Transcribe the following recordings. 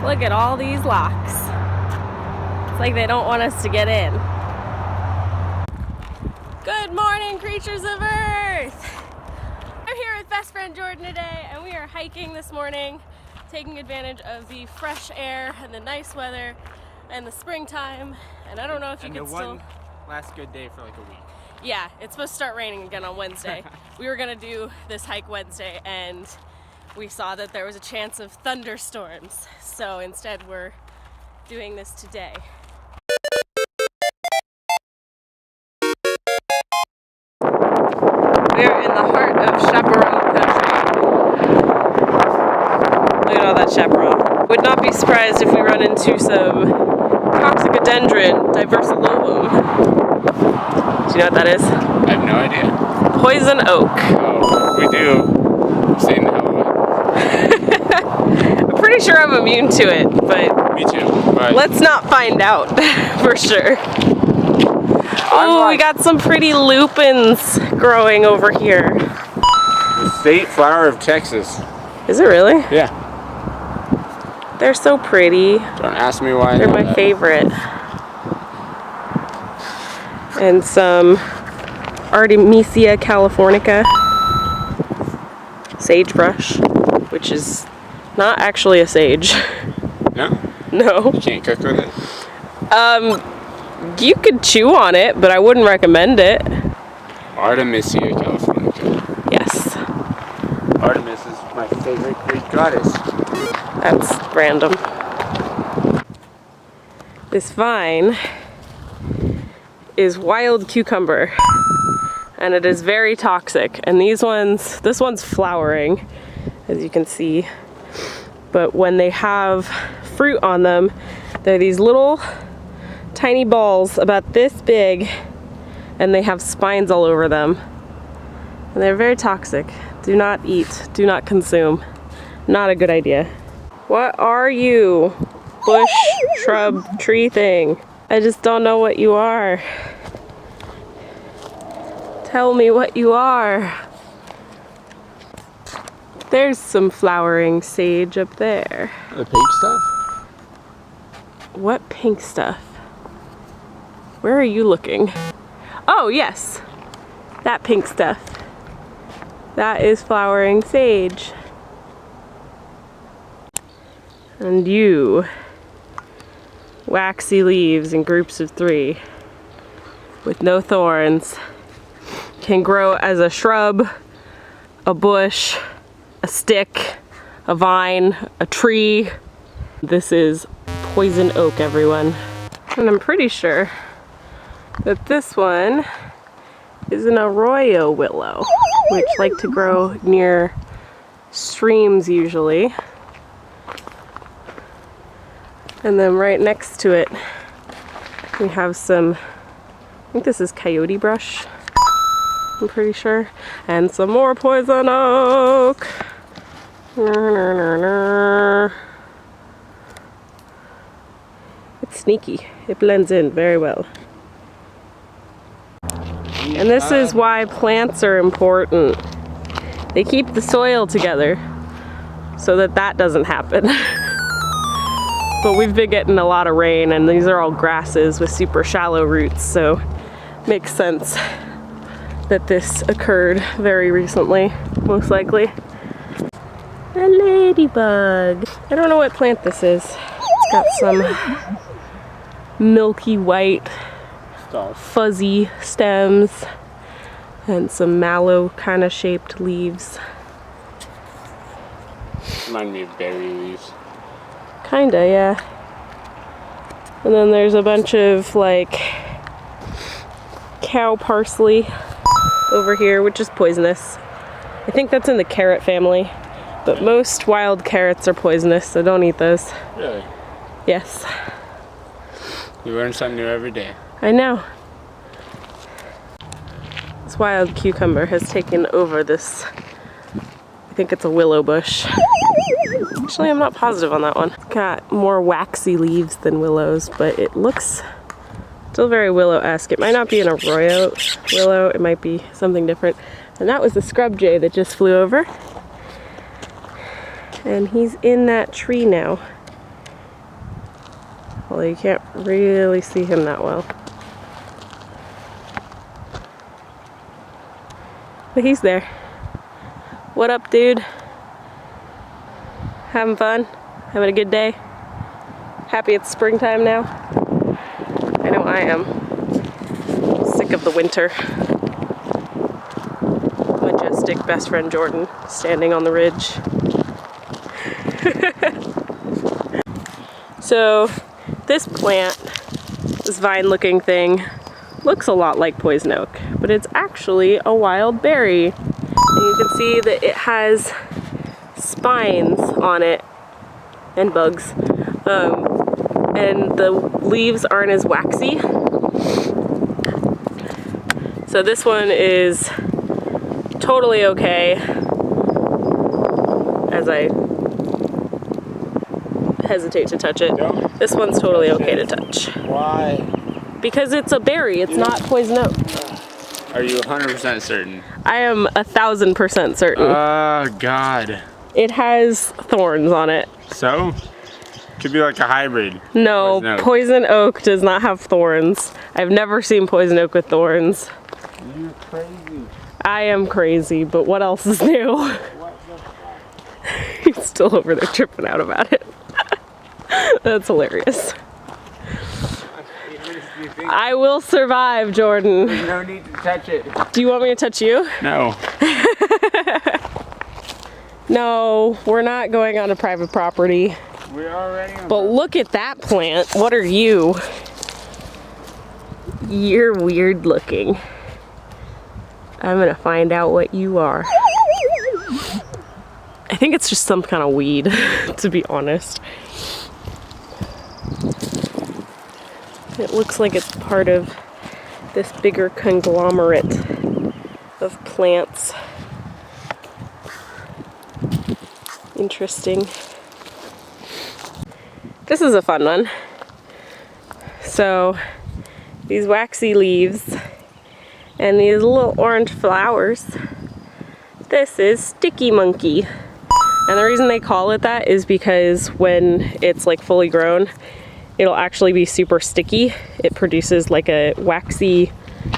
Look at all these locks. It's like they don't want us to get in. Good morning, creatures of Earth! I'm here with best friend Jordan today, and we are hiking this morning, taking advantage of the fresh air and the nice weather and the springtime. And I don't know if you can still... one last good day for like a week. Yeah, it's supposed to start raining again on Wednesday. We were gonna do this hike Wednesday, and we saw that there was a chance of thunderstorms. So instead we're doing this today. We're in the heart of chaparral country. Look at all that chaparral. Would not be surprised if we run into some Toxicodendron diversilobum. Do you know what that is? I have no idea. Poison oak. Oh, we do. I'm saying the hell of it. I'm pretty sure I'm immune to it, but me too. But let's not find out for sure. Oh, we got some pretty lupins growing over here. The state flower of Texas. Is it really? Yeah. They're so pretty. Don't ask me why. They're my favorite. And some Artemisia californica sagebrush, which is not actually a sage. No? No. You can't cook with it? You could chew on it, but I wouldn't recommend it. Artemisia californica. Yes. Artemis is my favorite Greek goddess. That's random. This vine is wild cucumber, and it is very toxic. And this one's flowering, as you can see. But when they have fruit on them, they're these little tiny balls about this big, and they have spines all over them. And they're very toxic. Do not eat, do not consume. Not a good idea. What are you? Bush, shrub, tree thing. I just don't know what you are. Tell me what you are. There's some flowering sage up there. The pink stuff? What pink stuff? Where are you looking? Oh, yes. That pink stuff. That is flowering sage. And you, waxy leaves in groups of 3 with no thorns, can grow as a shrub, a bush, a stick, a vine, a tree. This is poison oak, everyone. And I'm pretty sure that this one is an arroyo willow, which like to grow near streams usually. And then right next to it, we have some, I think this is coyote brush, I'm pretty sure, and some more poison oak. It's sneaky. It blends in very well. And this is why plants are important. They keep the soil together so that doesn't happen. But we've been getting a lot of rain, and these are all grasses with super shallow roots, so it makes sense that this occurred very recently, most likely. A ladybug. I don't know what plant this is. It's got some milky white, fuzzy stems and some mallow kind of shaped leaves. Remind me of berry leaves. Kinda, yeah. And then there's a bunch of like cow parsley over here, which is poisonous. I think that's in the carrot family, but most wild carrots are poisonous, so don't eat those. Really? Yes. You learn something new every day. I know. This wild cucumber has taken over this, I think it's a willow bush. Actually, I'm not positive on that one. It's got more waxy leaves than willows, but it looks still very willow-esque. It might not be an arroyo willow, it might be something different. And that was the scrub jay that just flew over. And he's in that tree now. Although you can't really see him that well. But he's there. What up, dude? Having fun? Having a good day? Happy it's springtime now? I know I am. Sick of the winter. Majestic best friend Jordan standing on the ridge. So this plant, this vine-looking thing, looks a lot like poison oak, but it's actually a wild berry. And you can see that it has spines on it and bugs. And the leaves aren't as waxy. So this one is totally okay, as I hesitate to touch it. This one's totally okay to touch. Why? Because it's a berry, it's not poison oak. Are you 100% certain? I am 1000% certain. Oh, God. It has thorns on it. So? Could be like a hybrid. No, poison oak does not have thorns. I've never seen poison oak with thorns. You're crazy. I am crazy, but what else is new? What the fuck? He's still over there tripping out about it. That's hilarious. I will survive, Jordan. There's no need to touch it. Do you want me to touch you? No. No, we're not going on a private property. We're already on. But look at that plant. What are you? You're weird looking. I'm gonna find out what you are. I think it's just some kind of weed, to be honest. It looks like it's part of this bigger conglomerate of plants. Interesting. This is a fun one. So, these waxy leaves and these little orange flowers. This is sticky monkey. And the reason they call it that is because when it's like fully grown, it'll actually be super sticky. It produces like a waxy,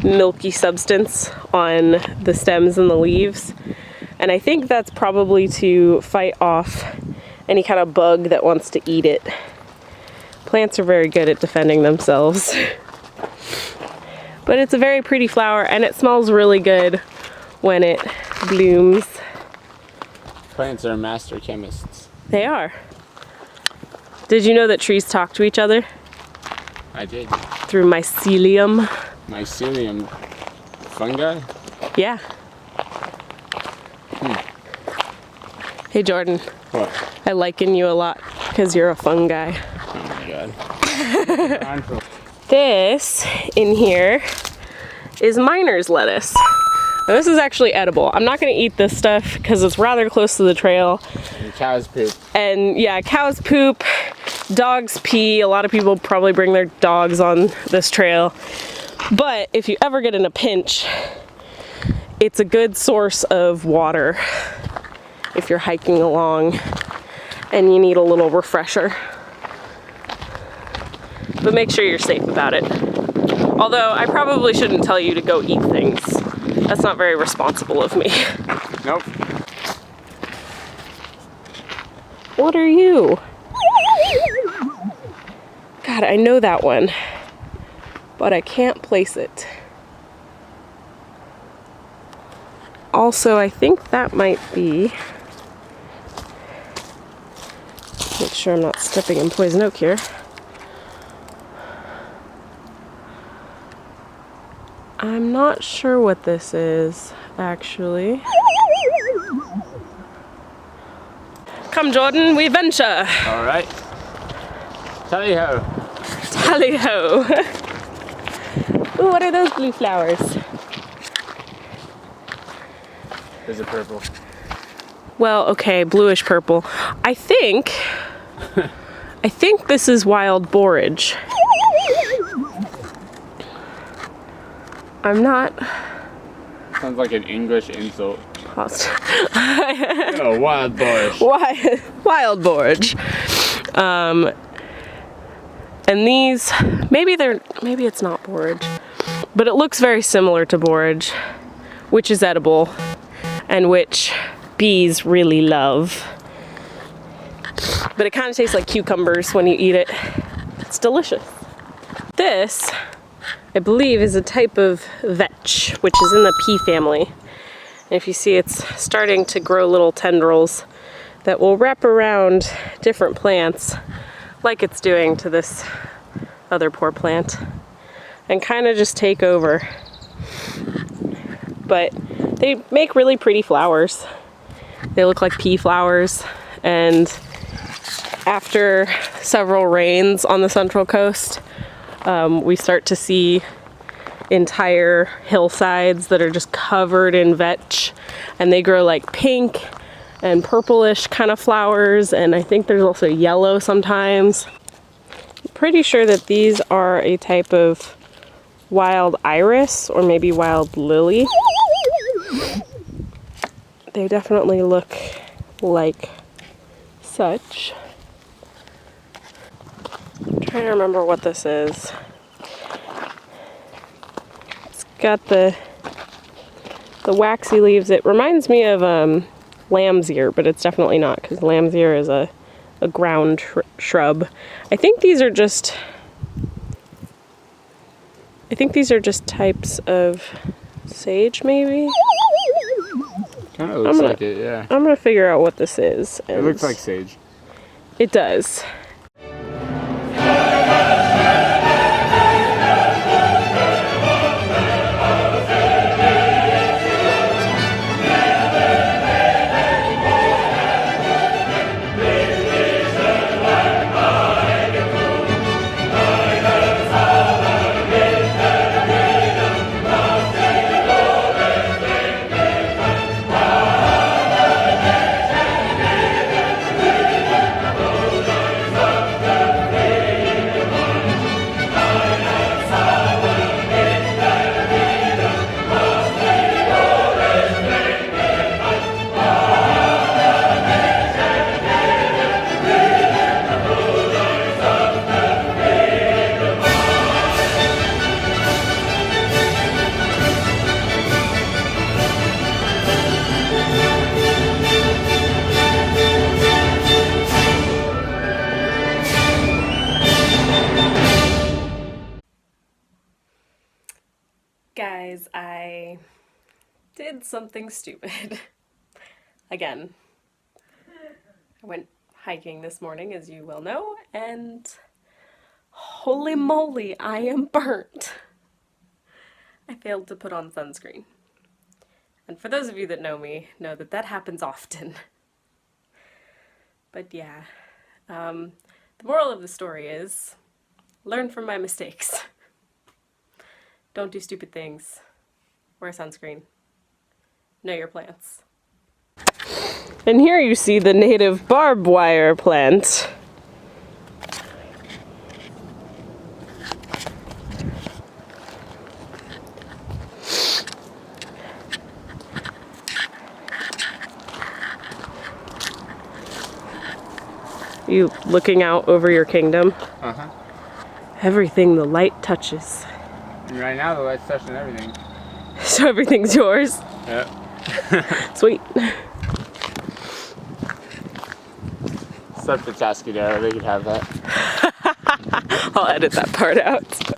milky substance on the stems and the leaves. And I think that's probably to fight off any kind of bug that wants to eat it. Plants are very good at defending themselves. But it's a very pretty flower and it smells really good when it blooms. Plants are master chemists. They are. Did you know that trees talk to each other? I did. Through mycelium. Mycelium fungi? Yeah. Hey Jordan. What? I liken you a lot because you're a fungi. Oh my God. This in here is miner's lettuce. Now, this is actually edible. I'm not gonna eat this stuff because it's rather close to the trail. And cows poop. And yeah, cows poop, dogs pee. A lot of people probably bring their dogs on this trail. But if you ever get in a pinch, it's a good source of water if you're hiking along and you need a little refresher. But make sure you're safe about it. Although I probably shouldn't tell you to go eat things. That's not very responsible of me. Nope. What are you? God, I know that one, but I can't place it. Also, I think that might be, make sure I'm not stepping in poison oak here. I'm not sure what this is, actually. Come, Jordan, we venture. All right. Tally-ho. Tally-ho. Ooh, what are those blue flowers? There's a purple. Well, okay, bluish purple. I think this is wild borage. I'm not. Sounds like an English insult. Lost. Oh, wild borage. Wild borage. And these, maybe it's not borage, but it looks very similar to borage, which is edible and which bees really love. But it kind of tastes like cucumbers when you eat it. It's delicious. This, I believe, is a type of vetch, which is in the pea family. And if you see, it's starting to grow little tendrils that will wrap around different plants, like it's doing to this other poor plant, and kind of just take over. But they make really pretty flowers. They look like pea flowers, and after several rains on the Central Coast, we start to see entire hillsides that are just covered in vetch, and they grow like pink and purplish kind of flowers, and I think there's also yellow sometimes. I'm pretty sure that these are a type of wild iris or maybe wild lily. They definitely look like such. I'm trying to remember what this is. It's got the waxy leaves. It reminds me of lamb's ear, but it's definitely not, because lamb's ear is a ground shrub. I think these are just types of sage, maybe? Kind of looks like it, yeah. I'm gonna figure out what this is. It looks like sage. It does. Guys, I did something stupid. Again. I went hiking this morning, as you well know, and holy moly, I am burnt. I failed to put on sunscreen. And for those of you that know me, know that that happens often. But yeah, the moral of the story is, learn from my mistakes. Don't do stupid things. Wear sunscreen. Know your plants. And here you see the native barbed wire plant. You looking out over your kingdom? Uh-huh. Everything the light touches. And right now the light's touching everything. So everything's yours? Yep. Sweet. Such a Tascadero, they could have that. I'll edit that part out.